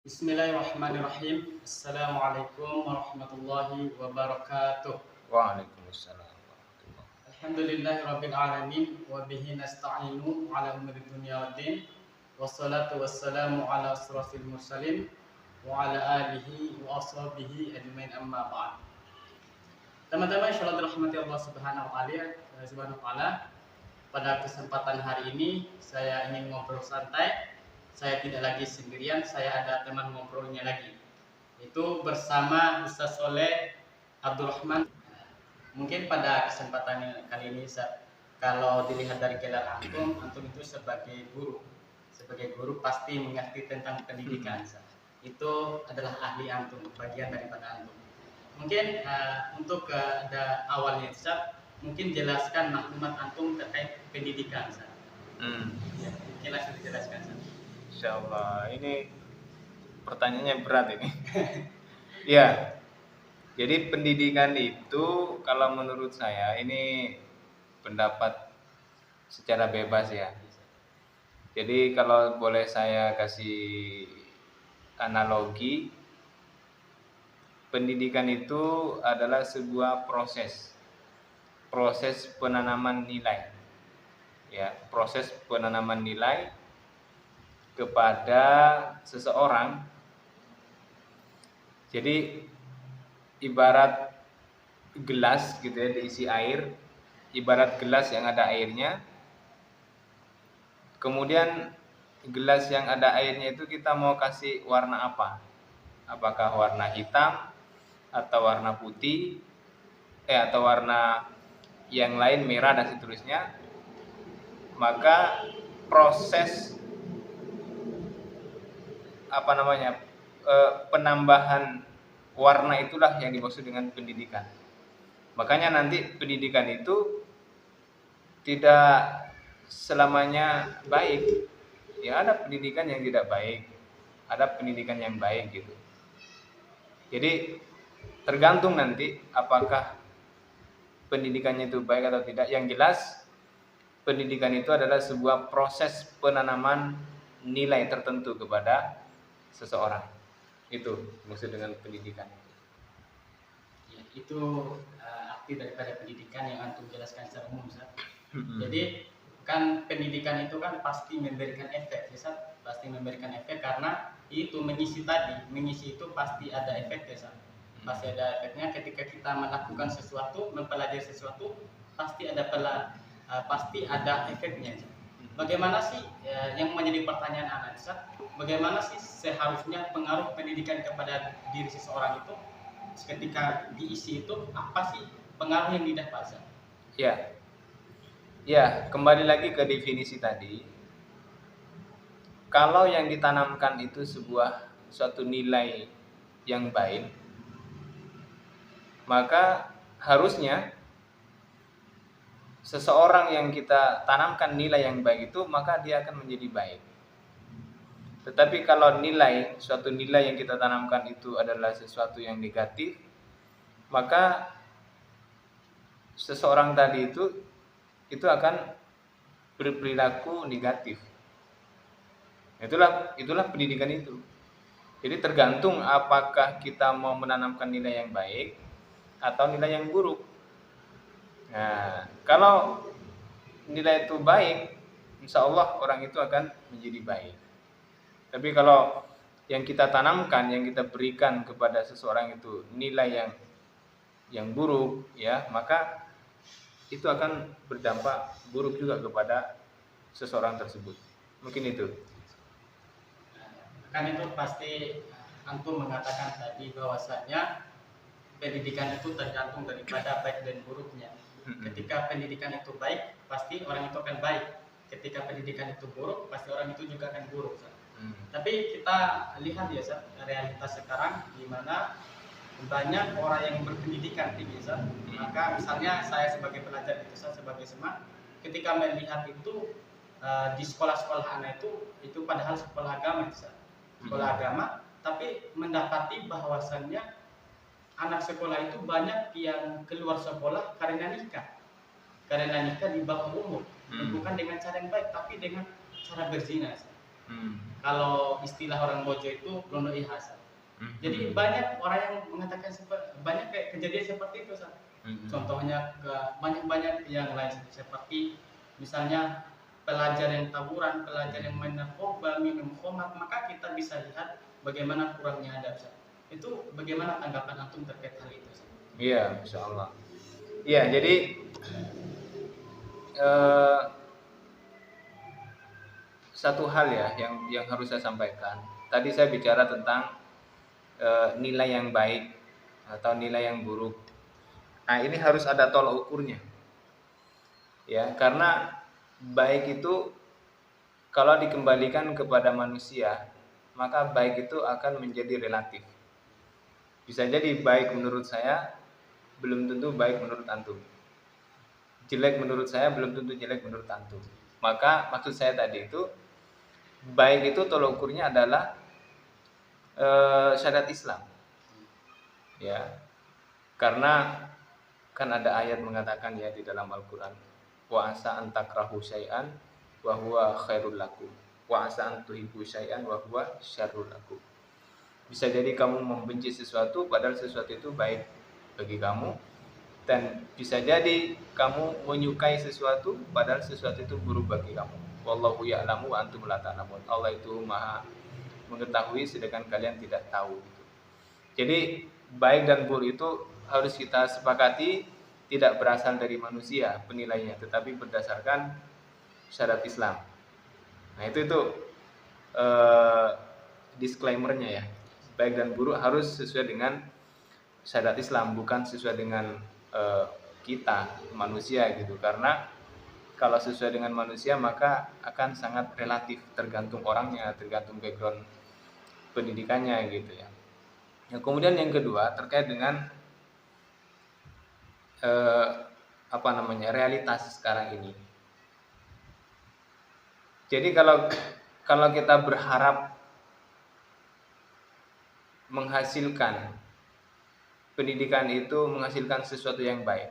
Bismillahirrahmanirrahim. Assalamualaikum warahmatullahi wabarakatuh. Waalaikumsalam warahmatullahi. Alhamdulillahirabbil alamin wa bihi nasta'inu ala umuri dunya waddin. Wassalatu wassalamu ala asrafil mursalin wa ala alihi wa ashabihi ajmain amma ba'd. Teman-teman insyaallah dirahmati Allah Subhanahu wa taala. Pada kesempatan hari ini saya ingin ngobrol santai. Saya tidak lagi sendirian, saya ada teman ngobrolnya lagi. Itu bersama Ustaz Soleh Abdurrahman. Mungkin pada kesempatan kali ini, kalau dilihat dari gelar antum itu sebagai guru. Sebagai guru pasti mengerti tentang pendidikan. Itu adalah ahli antum, bagian daripada antum. Mungkin untuk ada awalnya, Ustaz, mungkin jelaskan maklumat antum terkait pendidikan. Ya, mungkin langsung dijelaskan, Ustaz. Insyaallah, ini pertanyaannya berat ini. Ya, jadi pendidikan itu kalau menurut saya ini pendapat secara bebas ya. Jadi kalau boleh saya kasih analogi, pendidikan itu adalah sebuah proses penanaman nilai. Ya, proses penanaman nilai kepada seseorang. Jadi ibarat gelas gitu ya, diisi air, ibarat gelas yang ada airnya. Kemudian gelas yang ada airnya itu kita mau kasih warna apa? Apakah warna hitam atau warna putih atau warna yang lain, merah dan seterusnya. Maka proses penambahan warna itulah yang dimaksud dengan pendidikan. Makanya nanti pendidikan itu tidak selamanya baik. Ya, ada pendidikan yang tidak baik, ada pendidikan yang baik gitu. Jadi tergantung nanti apakah pendidikannya itu baik atau tidak. Yang jelas pendidikan itu adalah sebuah proses penanaman nilai tertentu kepada seseorang. Itu maksud dengan pendidikan. Ya, itu arti daripada pendidikan yang antum jelaskan secara umum, Ustaz. Jadi kan pendidikan itu kan pasti memberikan efek, Ustaz. Pasti memberikan efek karena itu mengisi itu pasti ada efeknya, Ustaz. Pasti ada efeknya ketika kita melakukan sesuatu, mempelajari sesuatu, pasti ada efeknya. Bagaimana sih yang menjadi pertanyaan anak, Ustaz? Bagaimana sih seharusnya pengaruh pendidikan kepada diri seseorang itu ketika diisi itu, apa sih pengaruh yang didapat? Ya, kembali lagi ke definisi tadi. Kalau yang ditanamkan itu suatu nilai yang baik, maka harusnya seseorang yang kita tanamkan nilai yang baik itu, maka dia akan menjadi baik. Tetapi kalau suatu nilai yang kita tanamkan itu adalah sesuatu yang negatif, maka seseorang tadi itu akan berperilaku negatif. Itulah pendidikan itu. Jadi tergantung apakah kita mau menanamkan nilai yang baik atau nilai yang buruk. Nah, kalau nilai itu baik, insya Allah orang itu akan menjadi baik. Tapi kalau yang kita tanamkan, yang kita berikan kepada seseorang itu nilai yang buruk, ya, maka itu akan berdampak buruk juga kepada seseorang tersebut. Mungkin itu. Kan itu pasti antum mengatakan tadi bahwasanya pendidikan itu tergantung daripada baik dan buruknya. Ketika pendidikan itu baik, pasti orang itu akan baik. Ketika pendidikan itu buruk, pasti orang itu juga akan buruk. Tapi kita lihat ya, realitas sekarang di mana banyak orang yang berpendidikan tinggi, maka misalnya saya sebagai pelajar itu, sebagai semak, ketika melihat itu di sekolah-sekolah anak itu padahal sekolah agama, sekolah agama, tapi mendapati bahwasannya anak sekolah itu banyak yang keluar sekolah karena nikah di bawah umur, bukan dengan cara yang baik, tapi dengan cara berzina. Kalau istilah orang Bojo itu londo ihasa. Jadi banyak orang yang mengatakan banyak kayak kejadian seperti itu, Ustaz. Contohnya banyak yang lain seperti misalnya pelajar yang taburan, pelajar yang main narkoba, minum khamar, maka kita bisa lihat bagaimana kurangnya adab, Ustaz. Itu bagaimana tanggapan antum terkait hal itu, Ustaz? Iya, Masya Allah. Iya, jadi satu hal ya yang harus saya sampaikan. Tadi saya bicara tentang nilai yang baik atau nilai yang buruk. Nah, ini harus ada tolak ukurnya. Ya, karena baik itu kalau dikembalikan kepada manusia, maka baik itu akan menjadi relatif. Bisa jadi baik menurut saya, belum tentu baik menurut antum. Jelek menurut saya, belum tentu jelek menurut antum. Maka maksud saya tadi itu, baik itu tolak ukurnya adalah syariat Islam. Ya. Karena kan ada ayat mengatakan ya di dalam Al-Qur'an, wa asa an takrahu syai'an wa huwa khairul lakum, wa asa an tuhibbu syai'an wa huwa syarrul lakum. Bisa jadi kamu membenci sesuatu padahal sesuatu itu baik bagi kamu, dan bisa jadi kamu menyukai sesuatu padahal sesuatu itu buruk bagi kamu. Wallahu ya'lamu wa antum la ta'lamun. Allah itu Maha mengetahui sedangkan kalian tidak tahu. Jadi baik dan buruk itu harus kita sepakati tidak berasal dari manusia penilaiannya, tetapi berdasarkan syariat Islam. Nah itu disclaimernya ya. Baik dan buruk harus sesuai dengan syariat Islam, bukan sesuai dengan kita manusia gitu. Karena kalau sesuai dengan manusia maka akan sangat relatif, tergantung orangnya, tergantung background pendidikannya gitu ya. Yang kemudian yang kedua terkait dengan realitas sekarang ini. Jadi kalau kita berharap menghasilkan pendidikan itu menghasilkan sesuatu yang baik.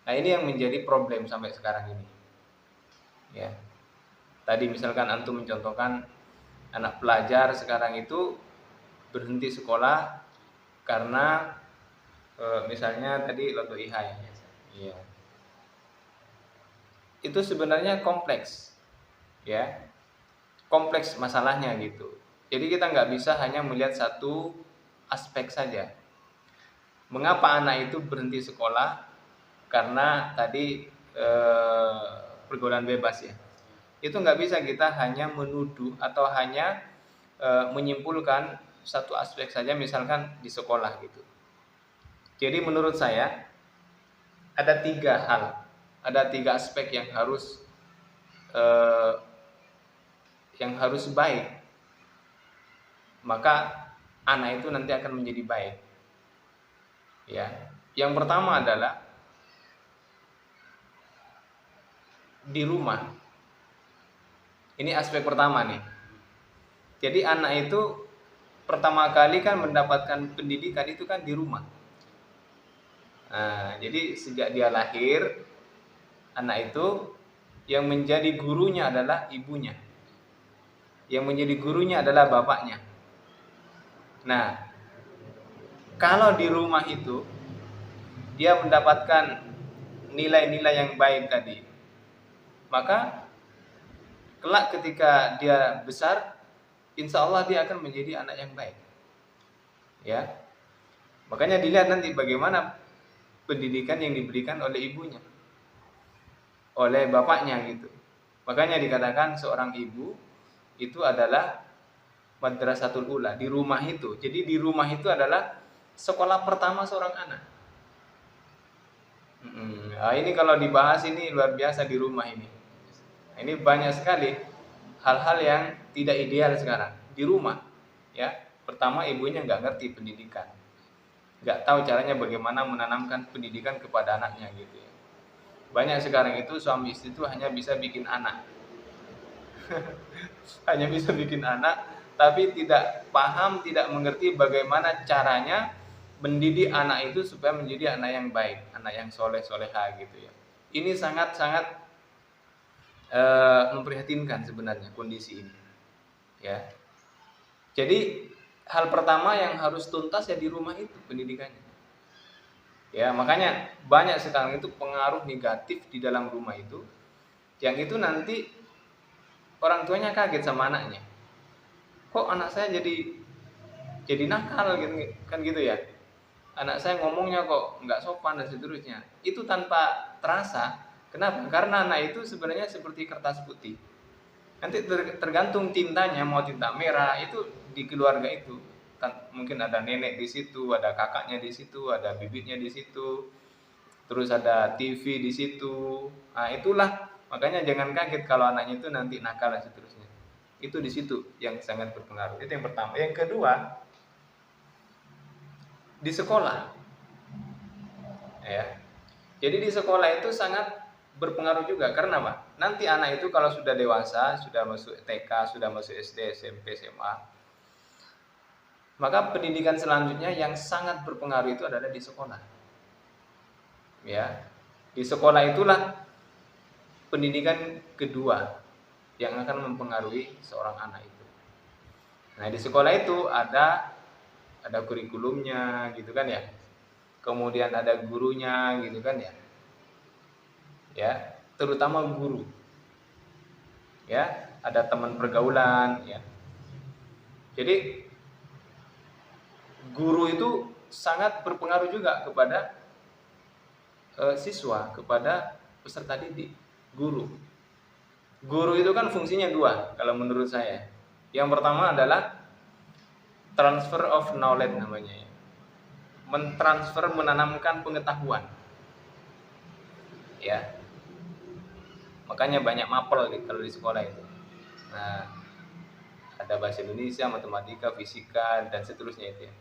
Nah, ini yang menjadi problem sampai sekarang ini. Ya. Tadi misalkan antum mencontohkan anak pelajar sekarang itu berhenti sekolah karena misalnya tadi londo IH ya. Iya. Itu sebenarnya kompleks. Ya. Kompleks masalahnya gitu. Jadi kita nggak bisa hanya melihat satu aspek saja. Mengapa anak itu berhenti sekolah? Karena tadi pergaulan bebas ya. Itu nggak bisa kita hanya menuduh atau hanya menyimpulkan satu aspek saja, misalkan di sekolah gitu. Jadi menurut saya ada 3 hal, ada 3 aspek yang harus baik, maka anak itu nanti akan menjadi baik. Ya, yang pertama adalah di rumah. Ini aspek pertama nih. Jadi anak itu pertama kali kan mendapatkan pendidikan itu kan di rumah. Nah, jadi sejak dia lahir, anak itu yang menjadi gurunya adalah ibunya. Yang menjadi gurunya adalah bapaknya. Nah, kalau di rumah itu dia mendapatkan nilai-nilai yang baik tadi, maka kelak ketika dia besar, insya Allah dia akan menjadi anak yang baik. Ya, makanya dilihat nanti bagaimana pendidikan yang diberikan oleh ibunya, oleh bapaknya gitu. Makanya dikatakan seorang ibu itu adalah madrasatul ula di rumah itu. Jadi di rumah itu adalah sekolah pertama seorang anak. Nah, ini kalau dibahas ini luar biasa di rumah ini. Ini banyak sekali hal-hal yang tidak ideal sekarang di rumah. Ya, pertama ibunya nggak ngerti pendidikan, nggak tahu caranya bagaimana menanamkan pendidikan kepada anaknya gitu ya. Banyak sekarang itu suami istri itu hanya bisa bikin anak, hanya bisa bikin anak, tapi tidak paham, tidak mengerti bagaimana caranya mendidik anak itu supaya menjadi anak yang baik, anak yang soleh-soleha gitu ya. Ini sangat-sangat memprihatinkan sebenarnya kondisi ini. Ya. Jadi hal pertama yang harus tuntas ya di rumah itu pendidikannya. Ya, makanya banyak sekarang itu pengaruh negatif di dalam rumah itu, yang itu nanti orang tuanya kaget sama anaknya. Kok anak saya jadi nakal gitu kan gitu ya. Anak saya ngomongnya kok nggak sopan dan seterusnya. Itu tanpa terasa. Kenapa? Karena anak itu sebenarnya seperti kertas putih. Nanti tergantung tintanya, mau tinta merah itu di keluarga itu. Kan mungkin ada nenek di situ, ada kakaknya di situ, ada bibitnya di situ, terus ada TV di situ. Nah, itulah makanya jangan kaget kalau anaknya itu nanti nakal dan seterusnya. Itu di situ yang sangat berpengaruh. Itu yang pertama. Yang kedua, di sekolah. Ya. Jadi di sekolah itu sangat berpengaruh juga. Karena apa? Nanti anak itu kalau sudah dewasa, sudah masuk TK, sudah masuk SD, SMP, SMA, maka pendidikan selanjutnya yang sangat berpengaruh itu adalah di sekolah. Ya. Di sekolah itulah pendidikan kedua yang akan mempengaruhi seorang anak itu. Nah, di sekolah itu ada kurikulumnya gitu kan ya. Kemudian ada gurunya gitu kan ya. Ya, terutama guru. Ya, ada teman pergaulan ya. Jadi guru itu sangat berpengaruh juga kepada siswa, kepada peserta didik. Guru itu kan fungsinya dua kalau menurut saya. Yang pertama adalah transfer of knowledge namanya ya. Mentransfer, menanamkan pengetahuan. Ya. Makanya banyak mapel kalau di sekolah itu. Nah, ada bahasa Indonesia, matematika, fisika dan seterusnya itu ya.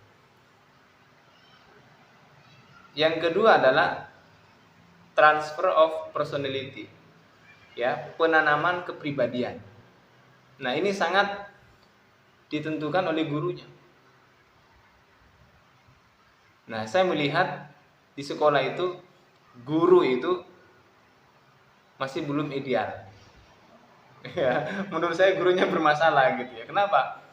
Yang kedua adalah transfer of personality. Ya, penanaman kepribadian. Nah, ini sangat ditentukan oleh gurunya. Nah, saya melihat di sekolah itu guru itu masih belum ideal. Ya, menurut saya gurunya bermasalah gitu ya. Kenapa?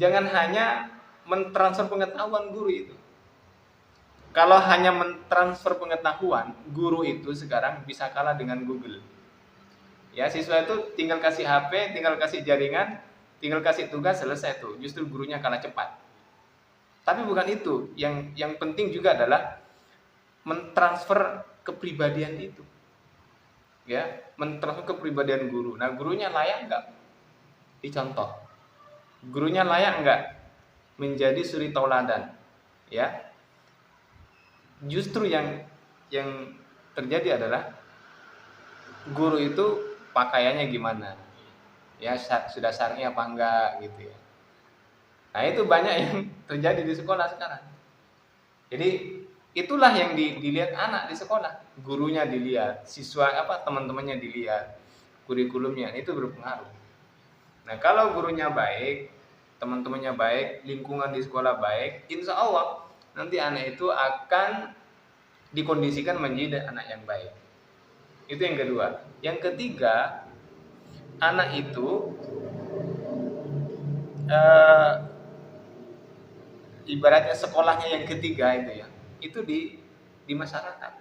Jangan hanya mentransfer pengetahuan guru itu. Kalau hanya mentransfer pengetahuan, guru itu sekarang bisa kalah dengan Google. Ya, siswa itu tinggal kasih HP, tinggal kasih jaringan, tinggal kasih tugas, selesai tuh. Justru gurunya kalah cepat. Tapi bukan itu. Yang penting juga adalah mentransfer kepribadian itu. Ya, mentransfer kepribadian guru. Nah, gurunya layak nggak dicontoh? Gurunya layak nggak menjadi suri tauladan? Ya, justru yang terjadi adalah guru itu pakaiannya gimana, ya sudah syar'i apa enggak gitu ya. Nah, itu banyak yang terjadi di sekolah sekarang. Jadi itulah yang dilihat anak di sekolah, gurunya dilihat, siswa teman-temannya dilihat, kurikulumnya itu berpengaruh. Nah, kalau gurunya baik, teman-temannya baik, lingkungan di sekolah baik, insya Allah nanti anak itu akan dikondisikan menjadi anak yang baik. Itu yang kedua. Yang ketiga, anak itu ibaratnya sekolahnya yang ketiga itu ya, itu di masyarakat.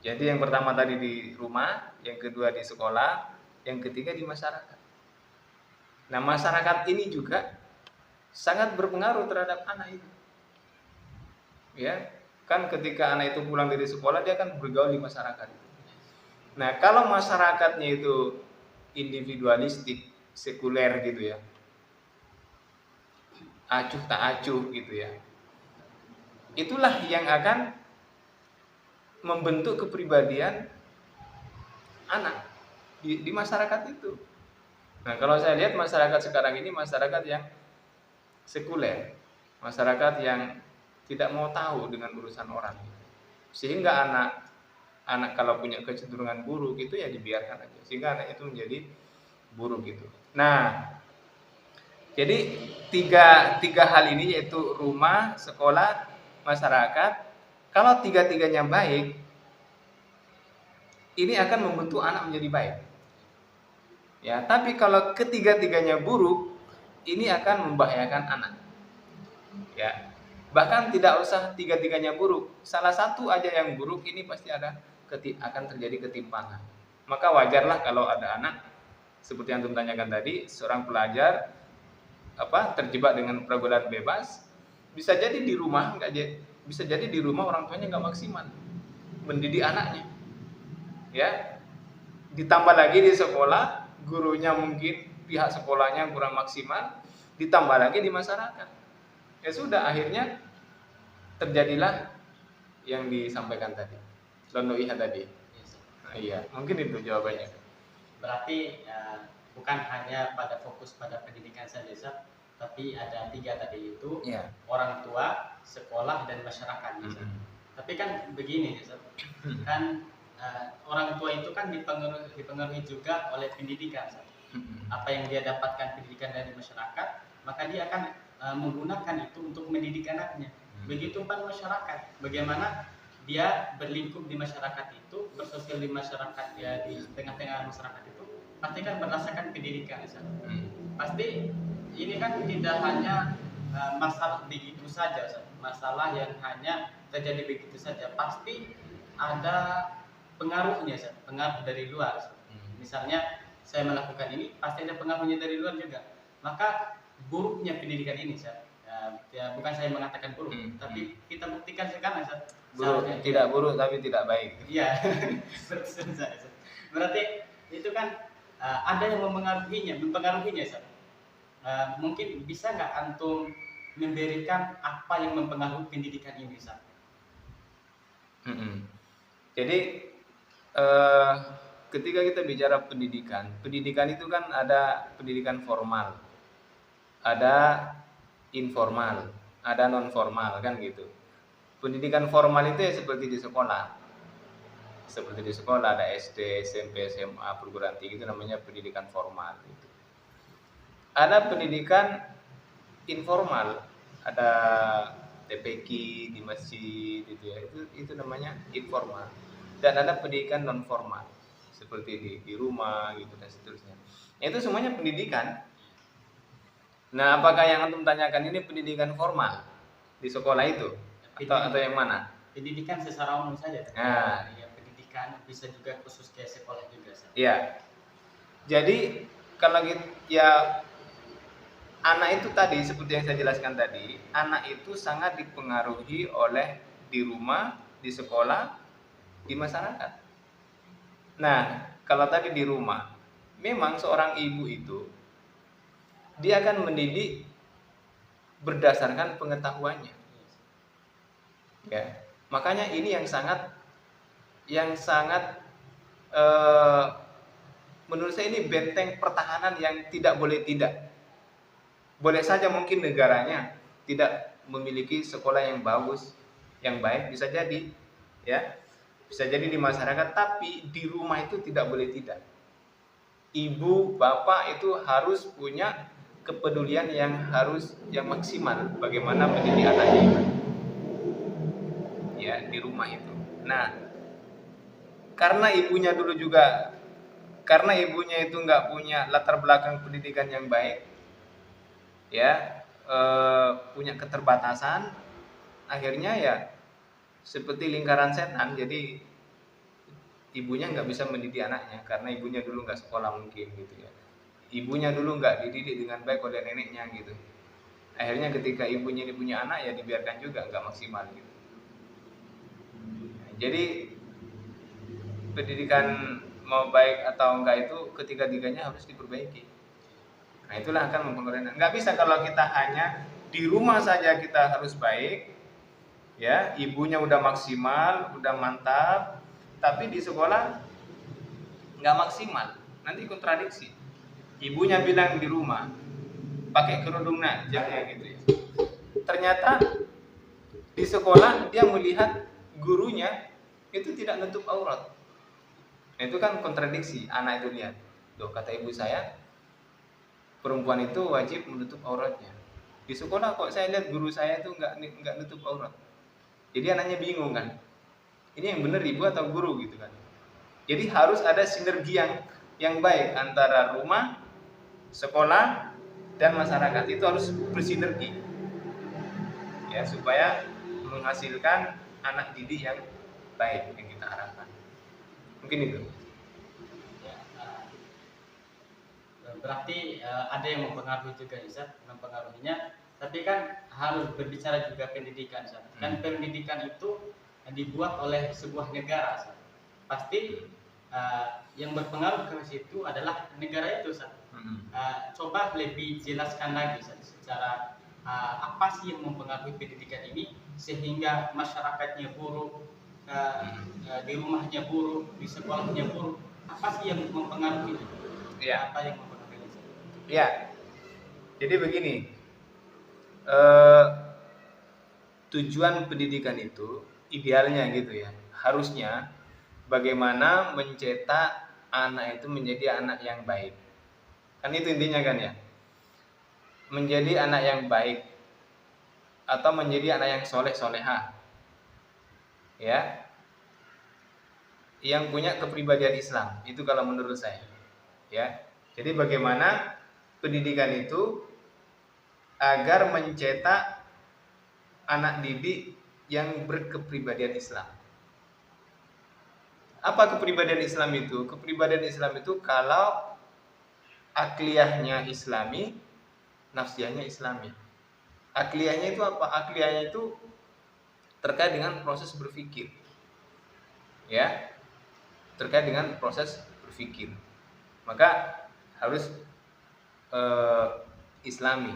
Jadi yang pertama tadi di rumah, yang kedua di sekolah, yang ketiga di masyarakat. Nah, masyarakat ini juga sangat berpengaruh terhadap anak itu. Ya, kan ketika anak itu pulang dari sekolah dia akan bergaul di masyarakat. Nah, kalau masyarakatnya itu individualistik, sekuler gitu ya, acuh tak acuh gitu ya, itulah yang akan membentuk kepribadian anak di masyarakat itu. Nah, kalau saya lihat masyarakat sekarang ini masyarakat yang sekuler, masyarakat yang tidak mau tahu dengan urusan orang, sehingga anak kalau punya kecenderungan buruk itu ya dibiarkan aja, sehingga anak itu menjadi buruk gitu. Nah, jadi tiga hal ini yaitu rumah, sekolah, masyarakat. Kalau tiga-tiganya baik, ini akan membentuk anak menjadi baik. Ya, tapi kalau ketiga-tiganya buruk, ini akan membahayakan anak. Ya. Bahkan tidak usah tiga-tiganya buruk. Salah satu aja yang buruk ini pasti akan terjadi ketimpangan. Maka wajarlah kalau ada anak seperti yang antum tanyakan tadi, seorang pelajar terjebak dengan pergaulan bebas, bisa jadi di rumah orang tuanya nggak maksimal mendidik anaknya. Ya. Ditambah lagi di sekolah, gurunya mungkin pihak sekolahnya kurang maksimal, ditambah lagi di masyarakat. Ya sudah, akhirnya terjadilah yang disampaikan tadi, Lonoiha tadi. Iya, mungkin itu jawabannya. Berarti bukan hanya pada fokus pada pendidikan saja, tapi ada 3 tadi itu, orang tua, sekolah, dan masyarakat. Tapi kan begini, kan orang tua itu kan dipengaruhi juga oleh pendidikan. Apa yang dia dapatkan pendidikan dari masyarakat, maka dia akan menggunakan itu untuk mendidik anaknya. Begitu pun masyarakat, bagaimana dia berlingkup di masyarakat itu, bersosial di masyarakat, ya di tengah-tengah masyarakat itu, pasti kan berdasarkan pendidikan. Pasti ini kan tidak hanya masalah begitu saja, masalah yang hanya terjadi begitu saja, pasti ada pengaruhnya, pengaruh dari luar. Misalnya saya melakukan ini, pasti ada pengaruhnya dari luar juga. Maka buruknya pendidikan ini, ya bukan saya mengatakan buruk, tapi kita buktikan sekarang, buruk, tidak buruk tapi tidak baik. Iya, berarti itu kan ada yang mempengaruhinya, mungkin bisa nggak antum memberikan apa yang mempengaruhi pendidikan ini, Jadi ketika kita bicara pendidikan itu kan ada pendidikan formal, ada informal, ada non formal, kan gitu. Pendidikan formal itu ya seperti di sekolah. Seperti di sekolah ada SD, SMP, SMA, perguruan tinggi, itu namanya pendidikan formal gitu. Ada pendidikan informal, ada TPQ di masjid gitu ya. Itu namanya informal. Dan ada pendidikan non formal seperti di rumah gitu dan seterusnya. Itu semuanya pendidikan. Nah, apakah yang antum tanyakan ini pendidikan formal di sekolah itu atau yang mana? Pendidikan secara umum saja. Nah, ya, pendidikan bisa juga khusus kayak sekolah juga. Iya. Jadi kalau ya anak itu tadi seperti yang saya jelaskan tadi, anak itu sangat dipengaruhi oleh di rumah, di sekolah, di masyarakat. Nah, kalau tadi di rumah, memang seorang ibu itu dia akan mendidik berdasarkan pengetahuannya. Ya, makanya ini yang sangat menurut saya ini benteng pertahanan yang tidak boleh tidak. Boleh saja mungkin negaranya tidak memiliki sekolah yang bagus, yang baik, bisa jadi, ya, bisa jadi di masyarakat, tapi di rumah itu tidak boleh tidak. Ibu, bapak itu harus punya kepedulian yang maksimal bagaimana mendidik anaknya itu. Ya, di rumah itu. Nah, karena ibunya itu nggak punya latar belakang pendidikan yang baik, ya, punya keterbatasan, akhirnya ya seperti lingkaran setan. Jadi ibunya nggak bisa mendidik anaknya karena ibunya dulu nggak sekolah mungkin gitu ya. Ibunya dulu nggak dididik dengan baik oleh neneknya gitu. Akhirnya ketika ibunya ini punya anak, ya dibiarkan juga nggak maksimal gitu. Jadi pendidikan mau baik atau enggak itu ketiga-tiganya harus diperbaiki. Nah, itulah akan mempengaruhi. Enggak bisa kalau kita hanya di rumah saja kita harus baik, ya, ibunya udah maksimal, udah mantap, tapi di sekolah enggak maksimal, nanti kontradiksi. Ibunya bilang di rumah pakai kerudung aja gitu ya. Ternyata di sekolah dia melihat gurunya itu tidak nutup aurat. Nah, itu kan kontradiksi. Anak itu lihat, loh, kata ibu saya perempuan itu wajib menutup auratnya. Di sekolah kok saya lihat guru saya itu enggak nutup aurat. Jadi anaknya bingung kan. Ini yang benar ibu atau guru gitu kan. Jadi harus ada sinergi yang yang baik antara rumah, sekolah, dan masyarakat itu harus bersinergi, ya, supaya menghasilkan anak didik yang baik yang kita harapkan. Mungkin itu. Ya, berarti ada yang mempengaruhi juga Ustaz, mempengaruhinya. Tapi kan harus berbicara juga pendidikan Ustaz. Kan pendidikan itu dibuat oleh sebuah negara Ustaz. Pasti yang berpengaruh ke situ adalah negara itu Ustaz. Coba lebih jelaskan lagi Ustaz, secara apa sih yang mempengaruhi pendidikan ini sehingga masyarakatnya buruk, di rumahnya buruk, di sekolahnya buruk. Apa sih yang mempengaruhi? Ya. Apa yang mempengaruhi? Ya. Jadi begini. Tujuan pendidikan itu idealnya gitu ya. Harusnya bagaimana mencetak anak itu menjadi anak yang baik. Kan itu intinya kan ya. Menjadi anak yang baik atau menjadi anak yang soleh-solehah. Ya. Yang punya kepribadian Islam, itu kalau menurut saya. Ya. Jadi bagaimana pendidikan itu agar mencetak anak didik yang berkepribadian Islam. Apa kepribadian Islam itu? Kepribadian Islam itu kalau akliyahnya Islami, nafsiyahnya Islami. Akliyahnya itu apa? Akliyahnya itu terkait dengan proses berpikir. Ya. Terkait dengan proses berpikir. Maka harus Islami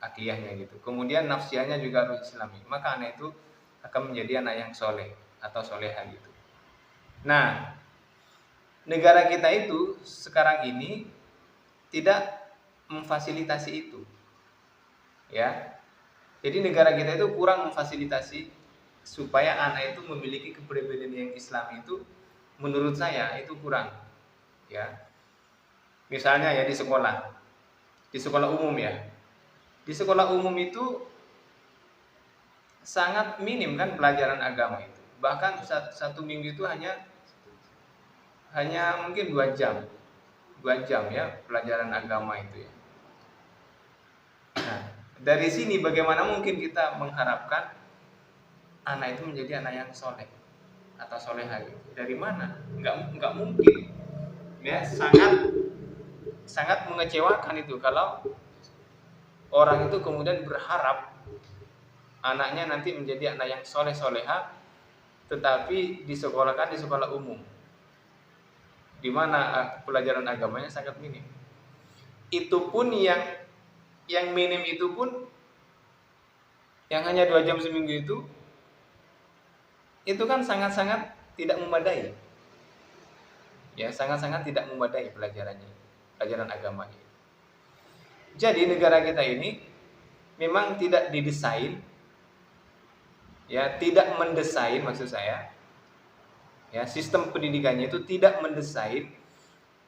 akidahnya gitu. Kemudian nafsiyahnya juga harus Islami. Maka anak itu akan menjadi anak yang soleh atau soleha gitu. Nah, negara kita itu sekarang ini tidak memfasilitasi itu, ya. Jadi negara kita itu kurang memfasilitasi supaya anak itu memiliki kepribadian yang Islam itu, menurut saya itu kurang, ya. Misalnya ya di sekolah umum ya. Di sekolah umum itu sangat minim kan pelajaran agama itu. Bahkan satu minggu itu hanya mungkin 2 jam. 2 jam ya pelajaran agama itu ya. Nah, dari sini bagaimana mungkin kita mengharapkan anak itu menjadi anak yang soleh atau soleha gitu. Dari mana? Enggak mungkin. Ya, sangat mengecewakan itu kalau orang itu kemudian berharap anaknya nanti menjadi anak yang soleh-soleha tetapi disekolahkan di sekolah umum di mana pelajaran agamanya sangat minim. Itu pun yang minim itu pun yang hanya 2 jam seminggu itu kan sangat-sangat tidak memadai. Ya, sangat-sangat tidak memadai pelajaran agamanya. Jadi negara kita ini memang tidak didesain, ya, tidak mendesain maksud saya. Ya, sistem pendidikannya itu tidak mendesain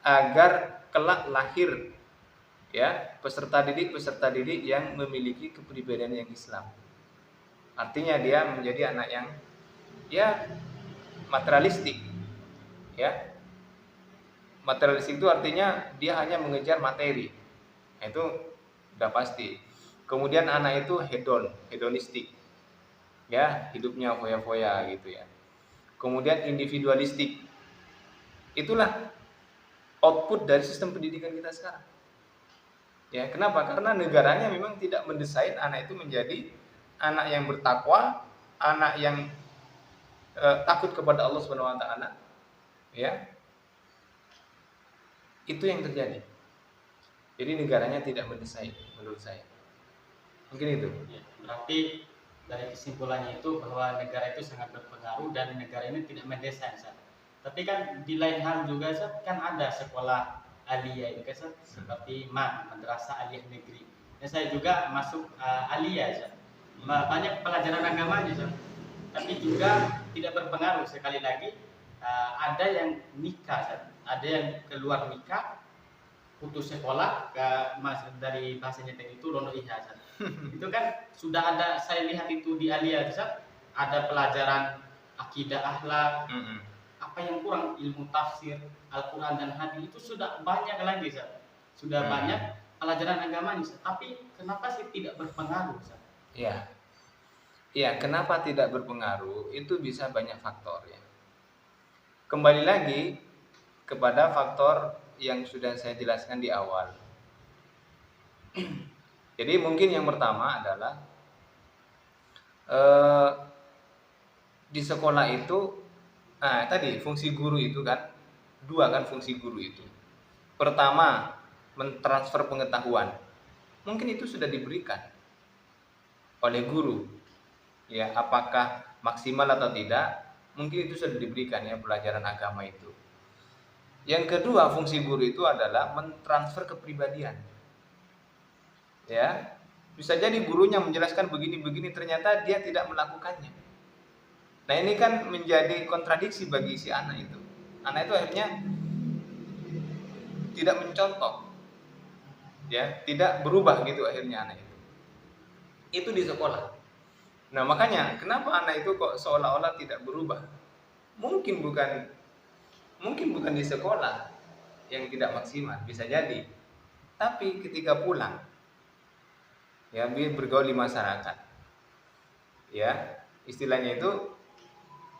agar kelak lahir ya peserta didik yang memiliki kepribadian yang Islam. Artinya dia menjadi anak yang ya materialistik. Ya. Materialistik itu artinya dia hanya mengejar materi. Itu udah pasti. Kemudian anak itu hedonistik. Ya, hidupnya foya-foya gitu ya. Kemudian individualistik. Itulah output dari sistem pendidikan kita sekarang. Ya, kenapa? Karena negaranya memang tidak mendesain anak itu menjadi anak yang bertakwa, anak yang takut kepada Allah Subhanahu wa taala. Ya. Itu yang terjadi. Jadi negaranya tidak mendesain menurut saya. Mungkin itu. Ya, berarti dari kesimpulannya itu bahwa negara itu sangat berpengaruh dan negara ini tidak mendesain. Tapi kan di lain hal juga kan ada sekolah aliyah itu kan seperti madrasah aliyah negeri. Dan saya juga masuk aliyah. Banyak pelajaran agamanya. Tapi juga tidak berpengaruh sekali lagi. Ada yang nikah, ada yang keluar nikah, putus sekolah, dari bahasanya tadi itu rono ihazan. Itu kan sudah ada, saya lihat itu di aliyah, ada pelajaran akidah akhlak. apa yang kurang? Ilmu tafsir, Al-Quran dan hadis itu sudah banyak lagi, Ustaz. Sudah banyak pelajaran agama Ustaz. Tapi kenapa sih tidak berpengaruh, Ustaz? Ya, ya, kenapa tidak berpengaruh? Itu bisa banyak faktor ya. Kembali lagi kepada faktor yang sudah saya jelaskan di awal. Jadi mungkin yang pertama adalah di sekolah itu, tadi fungsi guru itu kan dua kan fungsi guru itu. Pertama, mentransfer pengetahuan. Mungkin itu sudah diberikan oleh guru. Ya, apakah maksimal atau tidak? Mungkin itu sudah diberikan ya pelajaran agama itu. Yang kedua, fungsi guru itu adalah mentransfer kepribadian. Ya, bisa jadi gurunya menjelaskan begini-begini, ternyata dia tidak melakukannya. Nah, ini kan menjadi kontradiksi bagi si anak itu. Anak itu akhirnya tidak mencontoh, ya, tidak berubah gitu akhirnya anak itu. Itu di sekolah. Nah, makanya kenapa anak itu kok seolah-olah tidak berubah? Mungkin bukan di sekolah yang tidak maksimal, bisa jadi. Tapi ketika pulang, ya, bergaul di masyarakat, ya, istilahnya itu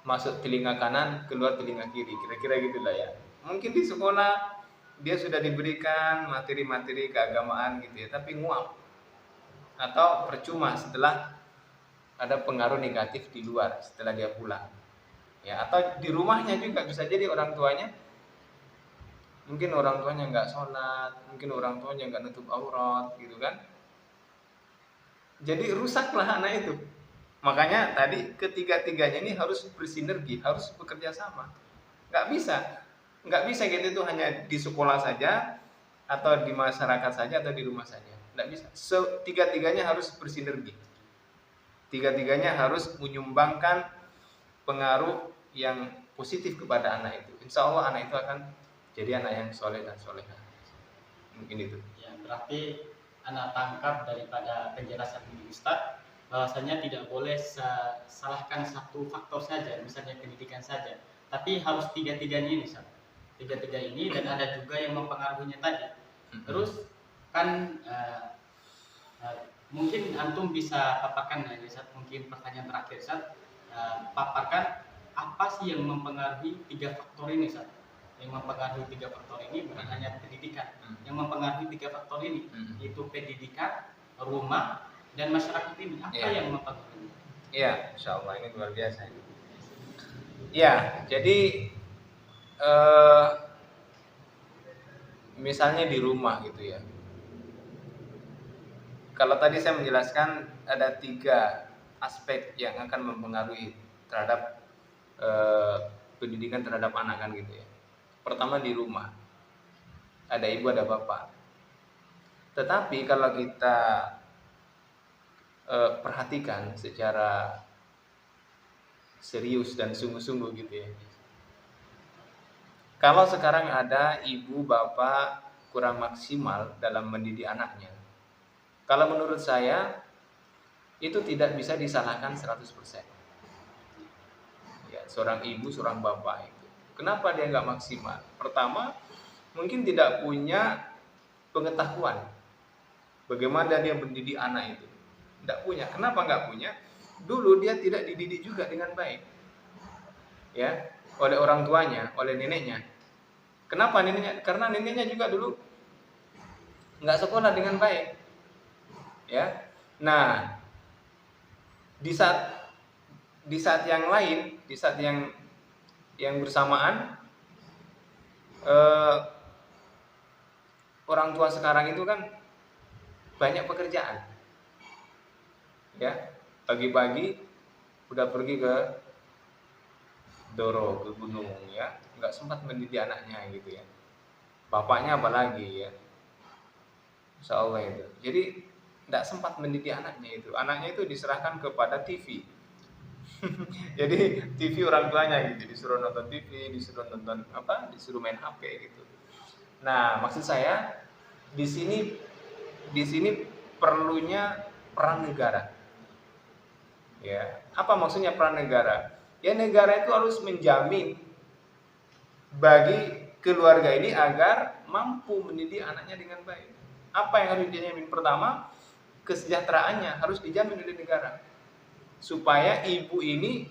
masuk telinga kanan, keluar telinga kiri, kira-kira gitulah ya. Mungkin di sekolah dia sudah diberikan materi-materi keagamaan gitu ya, tapi nguap atau percuma setelah ada pengaruh negatif di luar setelah dia pulang. Ya, atau di rumahnya juga bisa jadi orang tuanya nggak sholat, mungkin orang tuanya nggak nutup aurat gitu kan. Jadi rusaklah anak itu. Makanya tadi ketiga-tiganya ini harus bersinergi, harus bekerja sama. Nggak bisa gitu itu hanya di sekolah saja atau di masyarakat saja atau di rumah saja. Nggak bisa. Tiga-tiganya harus bersinergi. Tiga-tiganya harus menyumbangkan pengaruh yang positif kepada anak itu. Insya Allah anak itu akan jadi anak yang soleh dan soleha. Mungkin itu. Ya, berarti anak tangkap daripada penjelasan ini Ustaz, bahwasanya tidak boleh salahkan satu faktor saja, misalnya pendidikan saja, tapi harus tiga-tiganya ini, Ustaz. Tiga-tiga ini, dan ada juga yang mempengaruhinya tadi. Terus kan mungkin antum bisa paparkan ya, Ustaz, mungkin pertanyaan terakhir, Ustaz, paparkan apa sih yang mempengaruhi tiga faktor ini, Ustaz? Yang mempengaruhi tiga faktor ini bukan hanya pendidikan, yang mempengaruhi tiga faktor ini yaitu pendidikan, rumah, dan masyarakat ini. Apa yang mempengaruhi? Iya, insya Allah ini luar biasa. Ya, jadi misalnya di rumah gitu ya. Kalau tadi saya menjelaskan ada tiga aspek yang akan mempengaruhi terhadap pendidikan terhadap anak kan gitu ya. Pertama di rumah, ada ibu ada bapak. Tetapi kalau kita perhatikan secara serius dan sungguh-sungguh gitu ya. Kalau sekarang ada ibu bapak kurang maksimal dalam mendidik anaknya, kalau menurut saya itu tidak bisa disalahkan 100%. Ya, seorang ibu, seorang bapak itu. Kenapa dia nggak maksimal? Pertama, mungkin tidak punya pengetahuan bagaimana dia mendidik anak itu. Tidak punya. Kenapa nggak punya? Dulu dia tidak dididik juga dengan baik, ya, oleh orang tuanya, oleh neneknya. Kenapa neneknya? Karena neneknya juga dulu nggak sekolah dengan baik, ya. Nah, di saat yang lain, di saat yang bersamaan, orang tua sekarang itu kan banyak pekerjaan, ya, pagi-pagi udah pergi ke Doro, ke gunung, ya, nggak sempat mendidik anaknya gitu ya. Bapaknya apalagi ya, insya Allah itu. Jadi nggak sempat mendidik anaknya itu. Anaknya itu diserahkan kepada TV. Jadi TV orang tuanya gitu, disuruh nonton TV, disuruh nonton apa, disuruh main HP gitu. Nah, maksud saya di sini perlunya peran negara. Ya, apa maksudnya peran negara? Ya, negara itu harus menjamin bagi keluarga ini agar mampu mendidik anaknya dengan baik. Apa yang harus dijamin? Pertama, kesejahteraannya harus dijamin oleh negara, supaya ibu ini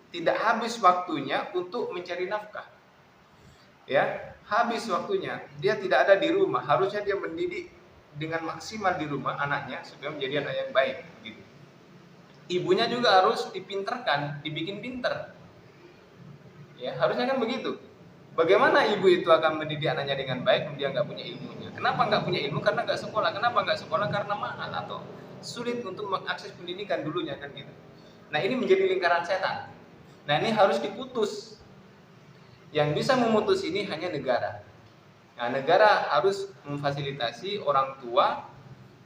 tidak habis waktunya untuk mencari nafkah. Ya, habis waktunya dia tidak ada di rumah, harusnya dia mendidik dengan maksimal di rumah anaknya supaya menjadi anak yang baik gitu. Ibunya juga harus dipinterkan, dibikin pinter. Ya, harusnya kan begitu. Bagaimana ibu itu akan mendidik anaknya dengan baik dia nggak punya ilmunya? Kenapa nggak punya ilmu? Karena nggak sekolah. Kenapa nggak sekolah? Karena mahal atau sulit untuk mengakses pendidikan dulunya kan gitu. Nah, ini menjadi lingkaran setan. Nah, ini harus diputus. Yang bisa memutus ini hanya negara. Nah, negara harus memfasilitasi orang tua.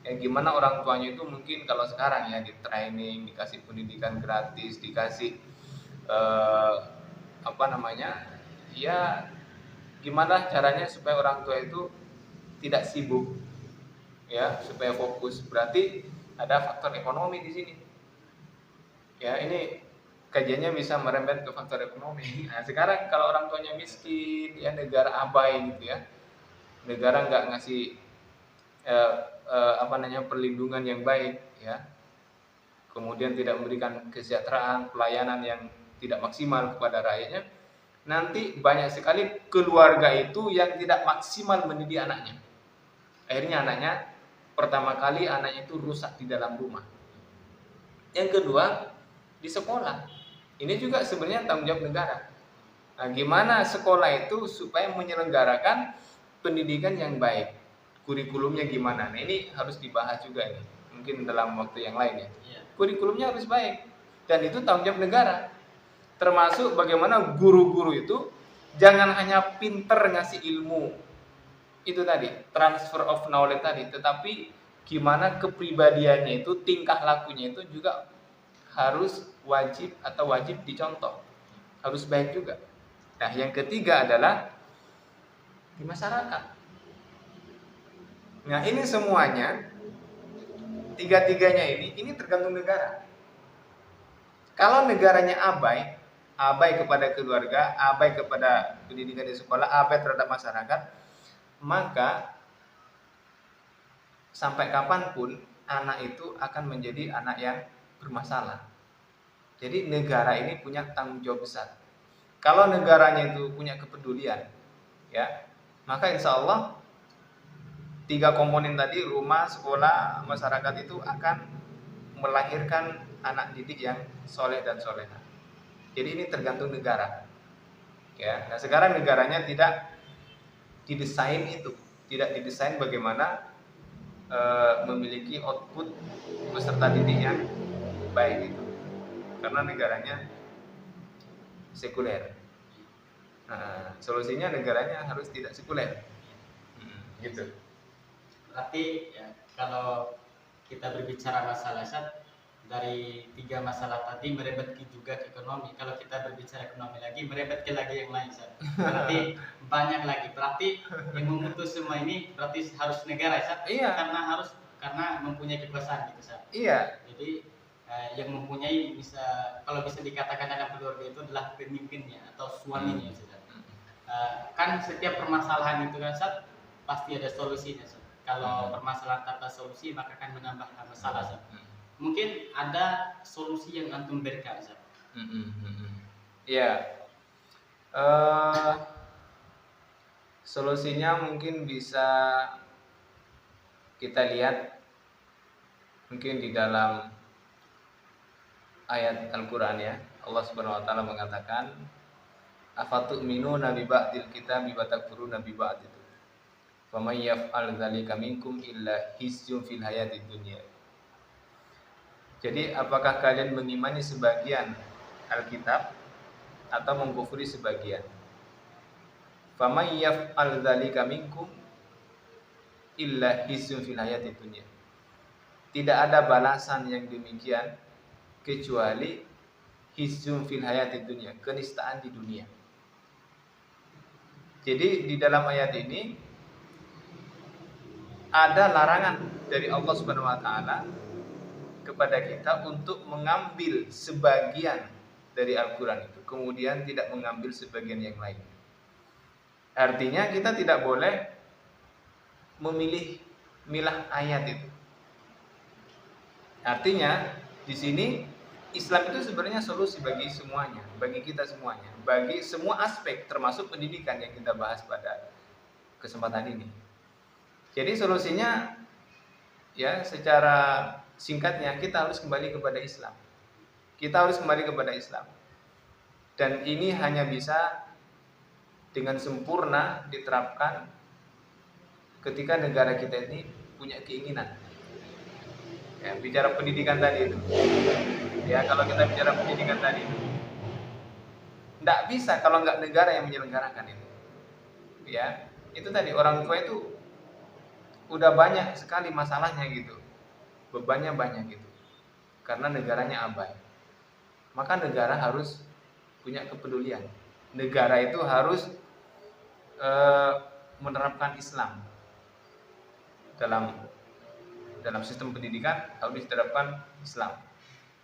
Gimana orang tuanya itu mungkin kalau sekarang ya di training, dikasih pendidikan gratis, dikasih ya gimana caranya supaya orang tua itu tidak sibuk, ya, supaya fokus. Berarti ada faktor ekonomi di sini. Ya, ini kajiannya bisa merembet ke faktor ekonomi. Nah, sekarang kalau orang tuanya miskin, ya negara abai gitu ya, negara nggak ngasih perlindungan yang baik, ya, kemudian tidak memberikan kesejahteraan, pelayanan yang tidak maksimal kepada rakyatnya, nanti banyak sekali keluarga itu yang tidak maksimal mendidik anaknya. Akhirnya anaknya, pertama kali anaknya itu rusak di dalam rumah. Yang kedua, di sekolah. Ini juga sebenarnya tanggung jawab negara. Nah, gimana sekolah itu supaya menyelenggarakan pendidikan yang baik? Kurikulumnya gimana? Nah, ini harus dibahas juga ini. Mungkin dalam waktu yang lain ya. Kurikulumnya harus baik. Dan itu tanggung jawab negara. Termasuk bagaimana guru-guru itu jangan hanya pinter ngasih ilmu. Itu tadi, transfer of knowledge tadi. Tetapi gimana kepribadiannya itu, tingkah lakunya itu juga harus wajib dicontoh. Harus baik juga. Nah, yang ketiga adalah di masyarakat. Nah, ini semuanya, tiga-tiganya ini tergantung negara. Kalau negaranya abai kepada keluarga, abai kepada pendidikan di sekolah, abai terhadap masyarakat, maka sampai kapanpun anak itu akan menjadi anak yang bermasalah. Jadi negara ini punya tanggung jawab besar. Kalau negaranya itu punya kepedulian, ya, maka insya Allah 3 komponen tadi, rumah, sekolah, masyarakat, itu akan melahirkan anak didik yang soleh dan soleha. Jadi ini tergantung negara. Ya, nah sekarang negaranya tidak didesain itu, tidak didesain bagaimana memiliki output peserta didik yang baik itu, karena negaranya sekuler. Nah, solusinya negaranya harus tidak sekuler. Gitu. Berarti ya, kalau kita berbicara masalah dari 3 masalah tadi merebet juga ke ekonomi. Kalau kita berbicara ekonomi lagi merebet ke lagi yang lain, berarti banyak lagi. Berarti yang memutus semua ini berarti harus negara, Iya. Karena mempunyai kekuasaan gitu, Iya. Jadi yang mempunyai kalau bisa dikatakan dalam keluarga itu adalah pemimpinnya atau suaminya, kan setiap permasalahan itu kan pasti ada solusinya. Kalau permasalahan tanpa solusi maka akan menambah masalah. Mungkin ada solusi yang antum berikan, Ya, solusinya mungkin bisa kita lihat mungkin di dalam ayat Al-Quran ya. Allah Subhanahu Wa Taala mengatakan, afatu'minuna bi ba'dil kitabi wa takfuruna bi ba'd. Faman yaf'al dzalika minkum illa khizyun fil hayatid dunya. Jadi apakah kalian mengimani sebagian Alkitab atau mengkufuri sebagian? Faman yaf'al dzalika minkum illa khizyun fil hayatid dunya. Tidak ada balasan yang demikian kecuali khizyun fil hayatid dunya, kenistaan di dunia. Jadi di dalam ayat ini ada larangan dari Allah Subhanahu Wa Taala kepada kita untuk mengambil sebagian dari Al-Quran itu, kemudian tidak mengambil sebagian yang lain. Artinya kita tidak boleh milah ayat itu. Artinya di sini Islam itu sebenarnya solusi bagi semuanya, bagi kita semuanya, bagi semua aspek termasuk pendidikan yang kita bahas pada kesempatan ini. Jadi solusinya ya secara singkatnya kita harus kembali kepada Islam. Kita harus kembali kepada Islam. Dan ini hanya bisa dengan sempurna diterapkan ketika negara kita ini punya keinginan. Ya, bicara pendidikan tadi itu. Ya, kalau kita bicara pendidikan tadi itu, tidak bisa kalau nggak negara yang menyelenggarakan itu. Ya, itu tadi orang tua itu udah banyak sekali masalahnya gitu, bebannya banyak gitu, karena negaranya abai. Maka negara harus punya kepedulian. Negara itu harus menerapkan Islam dalam sistem pendidikan harus diterapkan Islam.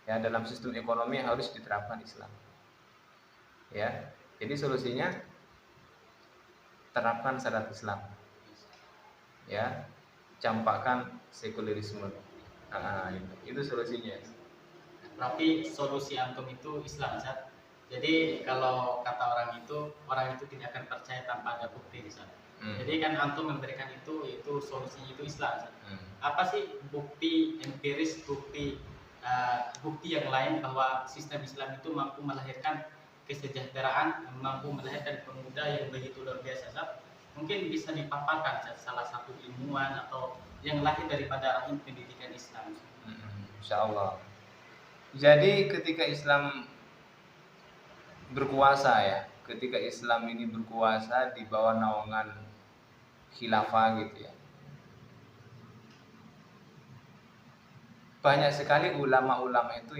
Ya, dalam sistem ekonomi harus diterapkan Islam. Ya, jadi solusinya terapkan syariat Islam. Ya, campakkan sekulerisme. Itu solusinya. Berarti solusi antum itu Islam, Ustaz. Jadi kalau kata orang itu tidak akan percaya tanpa ada bukti, Ustaz. Jadi kan antum memberikan itu solusinya itu Islam, Ustaz. Apa sih bukti empiris, bukti yang lain bahwa sistem Islam itu mampu melahirkan kesejahteraan, mampu melahirkan pemuda yang begitu luar biasa, Ustaz? Mungkin bisa dipaparkan, Ustaz, salah satu ilmuwan atau yang lahir daripada rahim pendidikan Islam. Insyaallah. Jadi ketika Islam berkuasa ya, ketika Islam ini berkuasa di bawah naungan khilafah gitu ya, banyak sekali ulama-ulama itu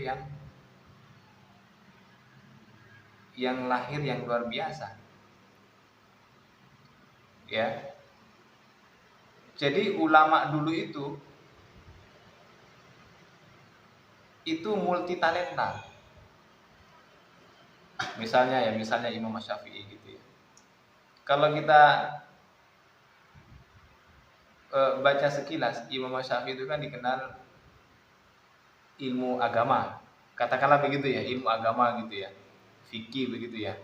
yang lahir yang luar biasa. Ya. Jadi ulama dulu itu multi talenta. Misalnya Imam Syafi'i gitu ya. Kalau kita baca sekilas, Imam Syafi'i itu kan dikenal ilmu agama. Katakanlah begitu ya, ilmu agama gitu ya. Fikih begitu ya.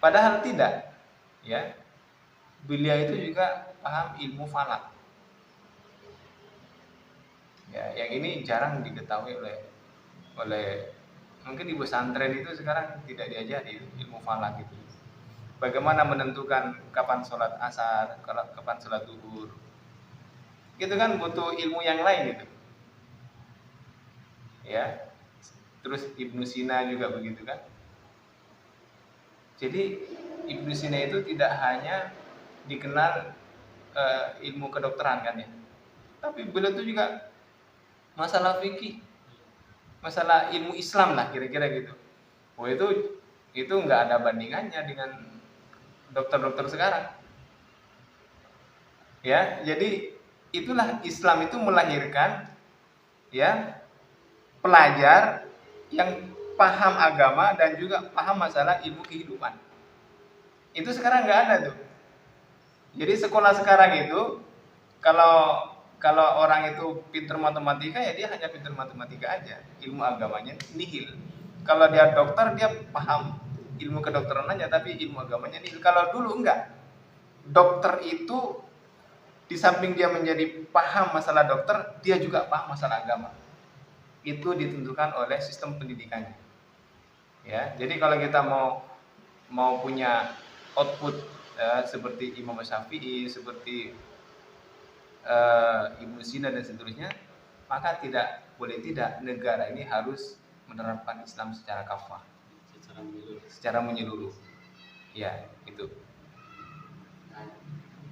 Padahal tidak, ya. Beliau itu juga paham ilmu falak. Ya, yang ini jarang diketahui oleh mungkin di pesantren itu sekarang tidak diajari ilmu falak gitu. Bagaimana menentukan kapan sholat asar, kapan sholat zuhur. Itu kan butuh ilmu yang lain gitu. Ya. Terus Ibnu Sina juga begitu kan. Jadi Ibnu Sina itu tidak hanya dikenal ilmu kedokteran kan ya. Tapi beliau itu juga masalah fikih, masalah ilmu Islam lah kira-kira gitu. Oh itu nggak ada bandingannya dengan dokter-dokter sekarang. Ya, jadi itulah Islam itu melahirkan ya pelajar yang paham agama dan juga paham masalah ilmu kehidupan. Itu sekarang nggak ada tuh. Jadi sekolah sekarang itu kalau orang itu pintar matematika ya dia hanya pintar matematika aja, ilmu agamanya nihil. Kalau dia dokter dia paham ilmu kedokteran aja tapi ilmu agamanya nihil. Kalau dulu enggak. Dokter itu di samping dia menjadi paham masalah dokter, dia juga paham masalah agama. Itu ditentukan oleh sistem pendidikannya. Ya, jadi kalau kita mau punya output seperti Imam Syafi'i, seperti Ibnu Sina dan seterusnya, maka boleh tidak negara ini harus menerapkan Islam secara kafah, secara menyeluruh. Ya, itu.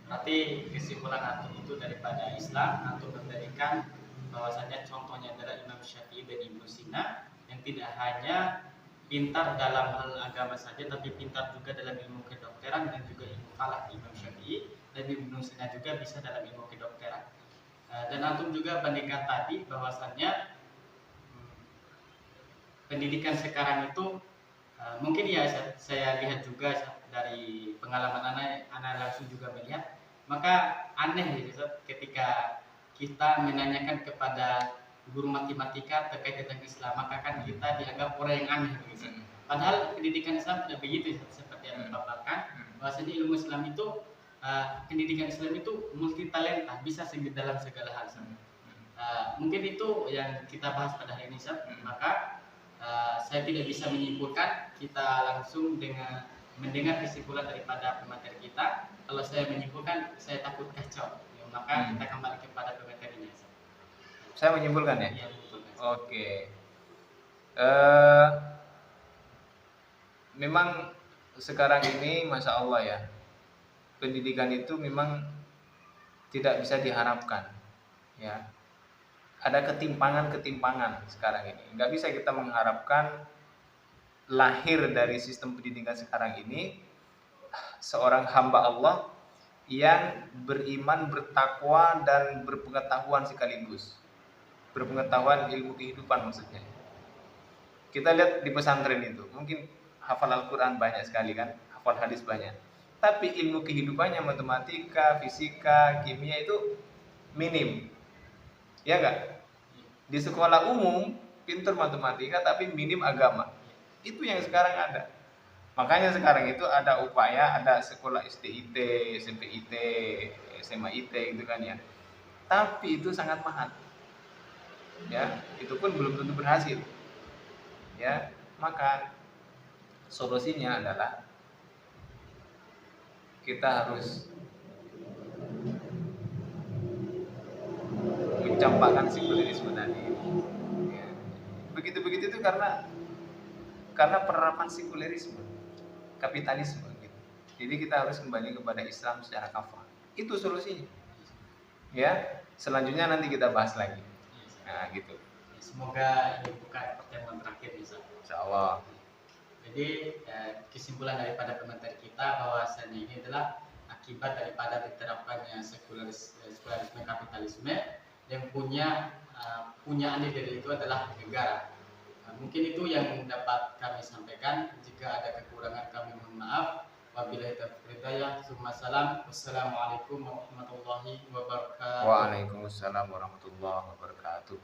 Berarti kesimpulan antum itu daripada Islam, antum memberikan bahwasanya contohnya adalah Imam Syafi'i dan Ibnu Sina yang tidak hanya pintar dalam hal agama saja, tapi pintar juga dalam ilmu kedokteran dan juga ilmu falak. Imam Syafi'i dan Ibnu Sina juga bisa dalam ilmu kedokteran. Dan antum juga bandingkan tadi bahwasannya pendidikan sekarang itu mungkin ya saya lihat juga dari pengalaman anak langsung juga melihat, maka aneh gitu Ustaz, ketika kita menanyakan kepada guru matematika terkait tentang Islam, maka kan kita dianggap orang yang aneh gitu. Padahal pendidikan Islam tidak begitu seperti yang dipaparkan, bahwasanya ilmu Islam itu pendidikan Islam itu multi talenta, bisa dalam segala hal. Mungkin itu yang kita bahas pada hari ini, maka saya tidak bisa menyimpulkan, kita langsung dengan mendengar kesimpulan daripada pemateri kita. Kalau saya menyimpulkan, saya takut kacau, ya, maka kita kembali kepada pematerinya. Saya menyimpulkan ya? Iya, menyimpulkan. Oke. Memang sekarang ini Masya Allah ya, pendidikan itu memang tidak bisa diharapkan ya. Ada ketimpangan sekarang ini. Nggak bisa kita mengharapkan lahir dari sistem pendidikan sekarang ini seorang hamba Allah yang beriman, bertakwa, dan berpengetahuan sekaligus. Berpengetahuan ilmu kehidupan maksudnya. Kita lihat di pesantren itu, mungkin hafal Al-Quran banyak sekali kan, hafal hadis banyak. Tapi ilmu kehidupannya, matematika, fisika, kimia itu minim. Ya enggak? Di sekolah umum pintar matematika tapi minim agama. Itu yang sekarang ada. Makanya sekarang itu ada upaya, ada sekolah STIT, SMPIT, SMAIT gitu kan ya. Tapi itu sangat mahal. Ya, itu pun belum tentu berhasil. Ya, maka solusinya adalah kita harus mencampakkan sekulerisme tadi. Ya. Begitu itu karena penerapan sekulerisme, kapitalisme gitu. Jadi kita harus kembali kepada Islam secara kafah. Itu solusinya. Ya, selanjutnya nanti kita bahas lagi. Nah, gitu. Semoga ini bukan pertemuan terakhir bisa. Insyaallah. Jadi kesimpulan daripada pemateri kita bahwasanya ini adalah akibat daripada diterapkannya sekularisme kapitalisme yang punya andil dari itu adalah negara. Mungkin itu yang dapat kami sampaikan. Jika ada kekurangan kami mohon maaf. Wabillahi taufiq hidayah. Wassalamualaikum warahmatullahi wabarakatuh. Waalaikumsalam warahmatullahi wabarakatuh.